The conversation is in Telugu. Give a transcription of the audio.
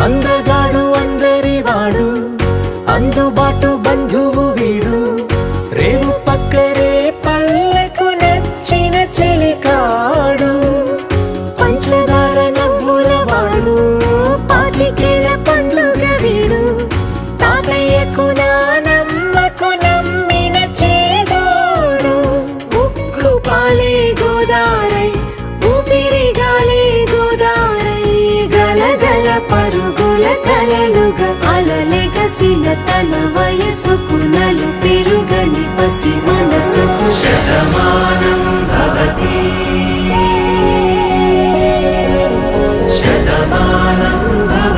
అందగాడు అందరివాడు, అందుబాటు బంధువు వీడు, రేవు పక్కరే పల్లెకు నచ్చిన చెలికాడు, పంచదార నవ్వుల వాడు, పాతికేల పండుగ వీడు, తాతయ్యకు నానమ్మకు నమ్మిన చేదోడు, ఉక్కు పాలే గోదారై ఊపిరిగాలే గోదారై, గలగల పరుగుల కలలుగా అలలెగసిన తన వయసుకు నలు పెరుగని పసి మనసుకు శతమానం భవతి, శతమానం భవతి.